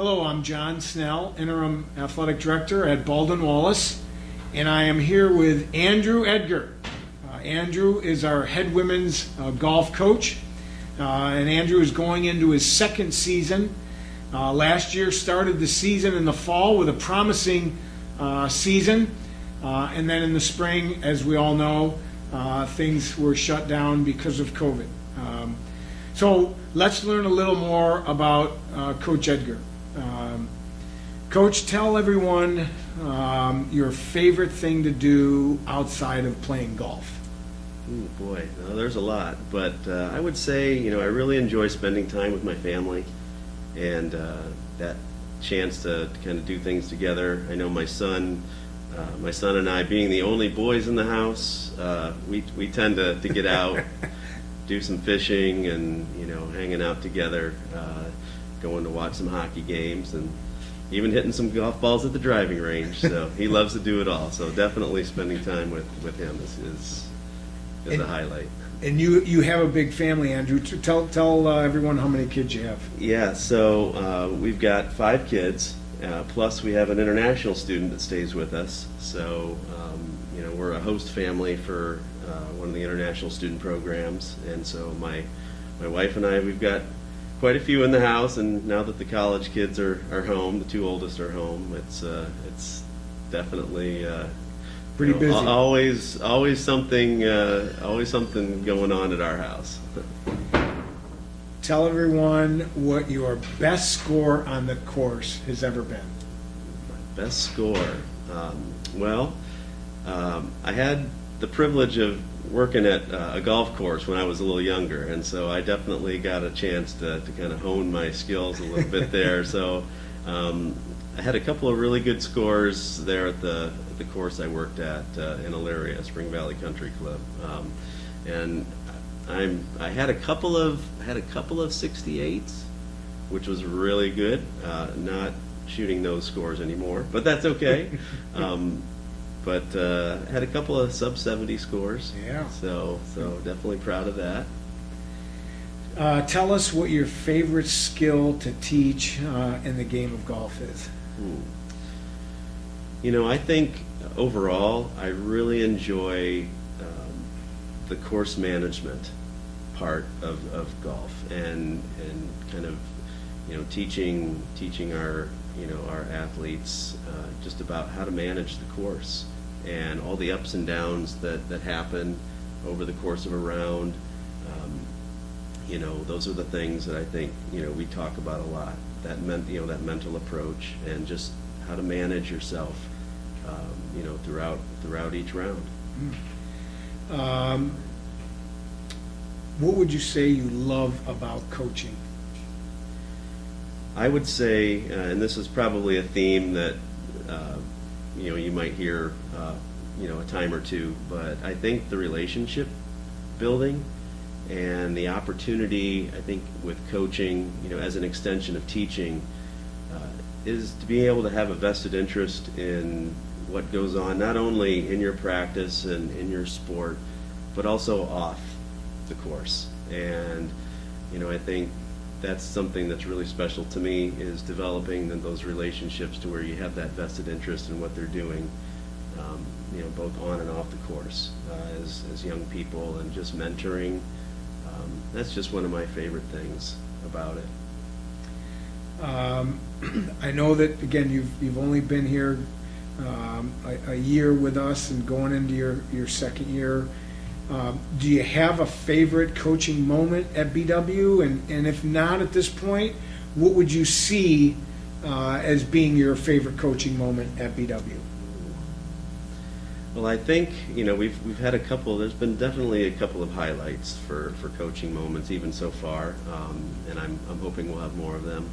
Hello, I'm John Snell, Interim Athletic Director at Baldwin Wallace, and I am here with Edgar. Andrew is our head women's golf coach, and Andrew is going into his second season. Last year started the season in the fall with a promising season, and then in the spring, as we all know, things were shut down because of COVID. So let's learn a little more about Coach Edgar. Coach, tell everyone your favorite thing to do outside of playing golf. Ooh, boy, there's a lot, but I would say, I really enjoy spending time with my family, and that chance to kind of do things together. I know my son and I, being the only boys in the house, we tend to get out, do some fishing, and hanging out together, going to watch some hockey games, and even hitting some golf balls at the driving range. So he loves to do it all. So definitely spending time with him is a highlight. And you have a big family, Andrew. Tell everyone how many kids you have. Yeah, so we've got 5 kids, plus we have an international student that stays with us. So, we're a host family for one of the international student programs. And so my wife and I, we've got quite a few in the house, and now that the college kids are home, the 2 oldest are home, it's definitely pretty busy. Always something going on at our house. Tell everyone what your best score on the course has ever been. My best score, I had the privilege of working at a golf course when I was a little younger, and so I definitely got a chance to kind of hone my skills a little bit there. So I had a couple of really good scores there at the course I worked at in Elyria, Spring Valley Country Club, and I had a couple of 68s, which was really good. Not shooting those scores anymore, but that's okay. But had a couple of sub 70 scores. Yeah. So definitely proud of that. Tell us what your favorite skill to teach in the game of golf is. I think overall I really enjoy the course management part of golf, and kind of teaching our our athletes just about how to manage the course and all the ups and downs that happen over the course of a round. Those are the things that I think we talk about a lot. That mental approach, and just how to manage yourself, throughout each round. What would you say you love about coaching? I would say, and this is probably a theme that you might hear a time or two, but I think the relationship building and the opportunity, I think, with coaching, as an extension of teaching, is to be able to have a vested interest in what goes on, not only in your practice and in your sport, but also off the course. And I think that's something that's really special to me, is developing those relationships to where you have that vested interest in what they're doing, both on and off the course, as young people, and just mentoring. That's just one of my favorite things about it. I know that, again, you've only been here a year with us and going into your second year. Do you have a favorite coaching moment at BW? And if not at this point, what would you see as being your favorite coaching moment at BW? Well, I think we've had a couple. There's been definitely a couple of highlights for coaching moments even so far, and I'm hoping we'll have more of them.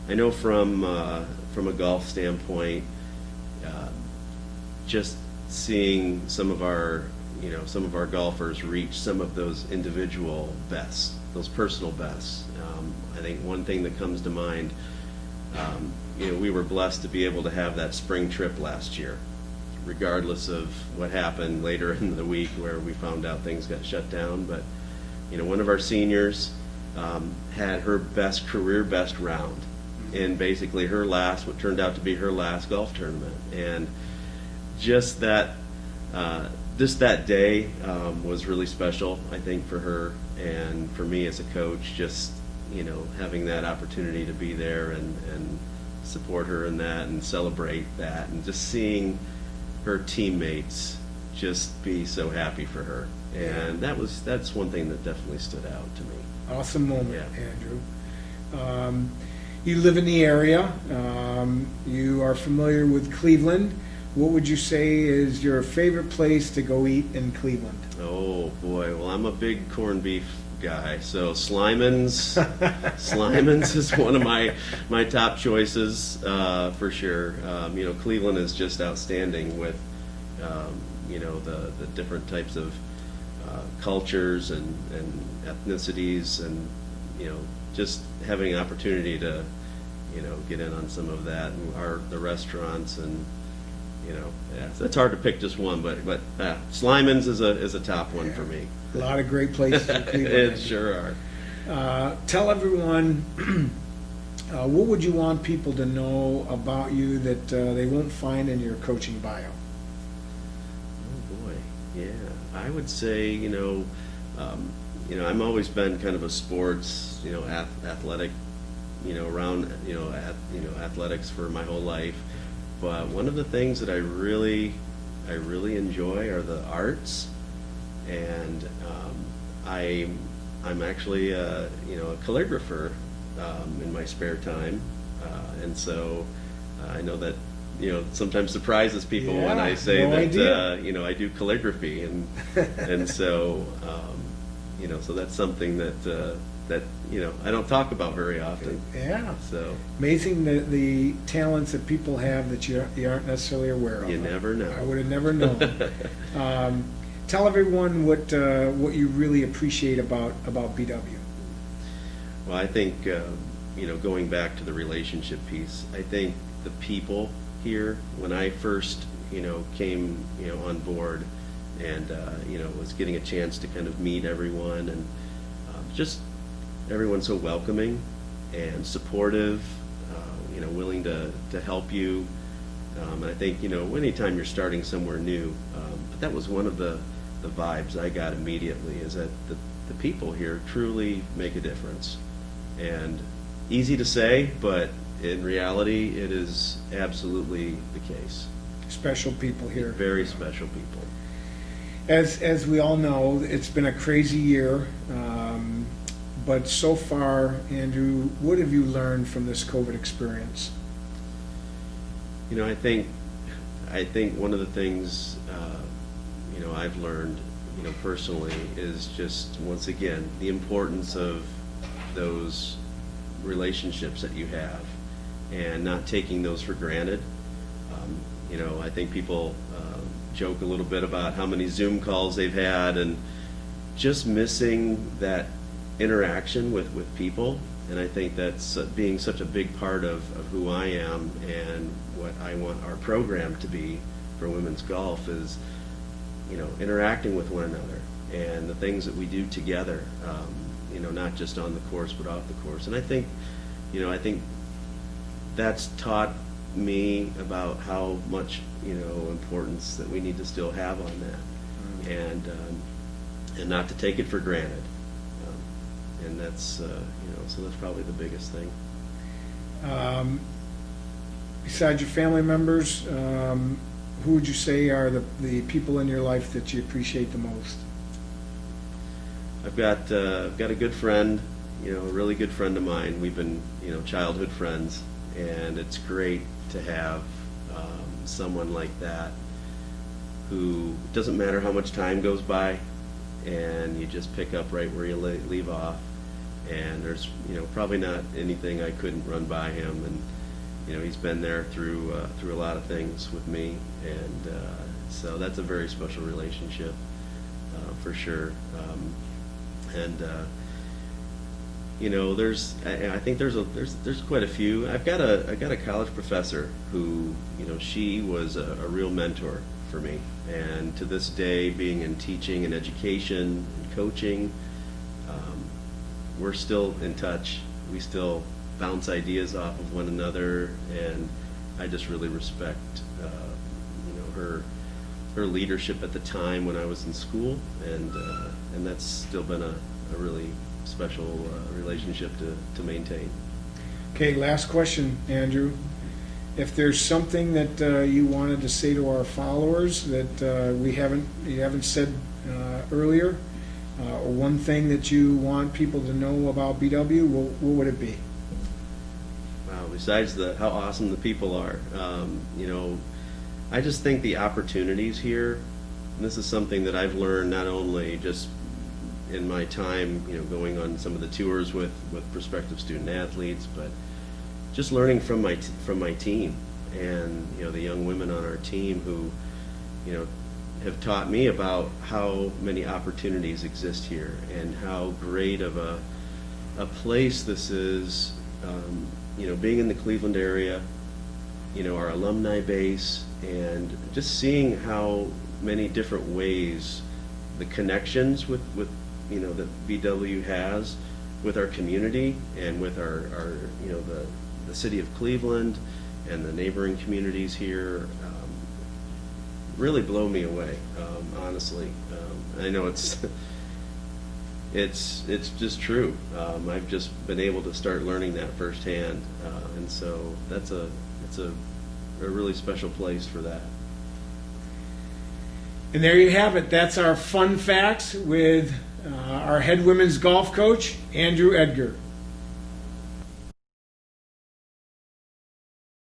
I know from a golf standpoint, just seeing some of our golfers reach some of those individual bests, those personal bests. I think one thing that comes to mind, we were blessed to be able to have that spring trip last year, regardless of what happened later in the week where we found out things got shut down. But one of our seniors had her career best round in basically what turned out to be her last golf tournament. And just that day was really special, I think, for her and for me as a coach. Just having that opportunity to be there and support her in that and celebrate that, and just seeing her teammates just be so happy for her. And that's one thing that definitely stood out to me. Awesome moment, Yeah. Andrew. You live in the area. You are familiar with Cleveland. What would you say is your favorite place to go eat in Cleveland? Oh boy, well, I'm a big corned beef guy, so Slyman's is one of my top choices for sure. Cleveland is just outstanding with the different types of cultures and ethnicities, and just having an opportunity to get in on some of that, and the restaurants, and so it's hard to pick just one, but Slyman's is a top one for me. A lot of great places in Cleveland. It sure are. Tell everyone, what would you want people to know about you that they won't find in your coaching bio? Oh boy, yeah. I would say, I've always been kind of a sports, athletic, around, athletics for my whole life. But one of the things that I really enjoy are the arts, and I'm actually a calligrapher in my spare time, and so I know that sometimes surprises people when I say I do calligraphy, and so so that's something that I don't talk about very often. Yeah. So amazing the talents that people have that you aren't necessarily aware of. You never know. I would have never known. Tell everyone what you really appreciate about BW. Well, I think going back to the relationship piece, I think the people here, when I first came on board, and was getting a chance to kind of meet everyone, and just everyone's so welcoming and supportive, willing to help you. And I think, anytime you're starting somewhere new, but that was one of the vibes I got immediately, is that the people here truly make a difference. And easy to say, but in reality, it is absolutely the case. Special people here. Very special people. As we all know, it's been a crazy year. But so far, Andrew, what have you learned from this COVID experience? I think one of the things I've learned personally is just, once again, the importance of those relationships that you have, and not taking those for granted. I think people joke a little bit about how many Zoom calls they've had, and just missing that interaction with people. And I think that's being such a big part of who I am, and what I want our program to be for women's golf is, interacting with one another, and the things that we do together, not just on the course but off the course. And I think that's taught me about how much importance that we need to still have on that, and not to take it for granted. And that's so that's probably the biggest thing. Besides your family members, who would you say are the people in your life that you appreciate the most? I've got a good friend, a really good friend of mine. We've been childhood friends, and it's great to have someone like that, who doesn't matter how much time goes by, and you just pick up right where you leave off. And there's probably not anything I couldn't run by him, and he's been there through a lot of things with me, and so that's a very special relationship for sure. I think there's quite a few. I've got a college professor who she was a real mentor for me, and to this day, being in teaching and education and coaching, we're still in touch. We still bounce ideas off of one another, and I just really respect her leadership at the time when I was in school, and that's still been a really special relationship to maintain. Okay, last question, Andrew. If there's something that you wanted to say to our followers that you haven't said earlier, or one thing that you want people to know about BW, what would it be? Wow, besides how awesome the people are, I just think the opportunities here, and this is something that I've learned not only just in my time, going on some of the tours with prospective student athletes, but just learning from my team and the young women on our team who have taught me about how many opportunities exist here and how great of a place this is. Being in the Cleveland area, our alumni base, and just seeing how many different ways the connections that BW has with our community and with our the city of Cleveland and the neighboring communities here really blow me away, honestly. I know it's just true. I've just been able to start learning that firsthand, and so it's a really special place for that. And there you have it. That's our fun facts with our head women's golf coach, Andrew Edgar.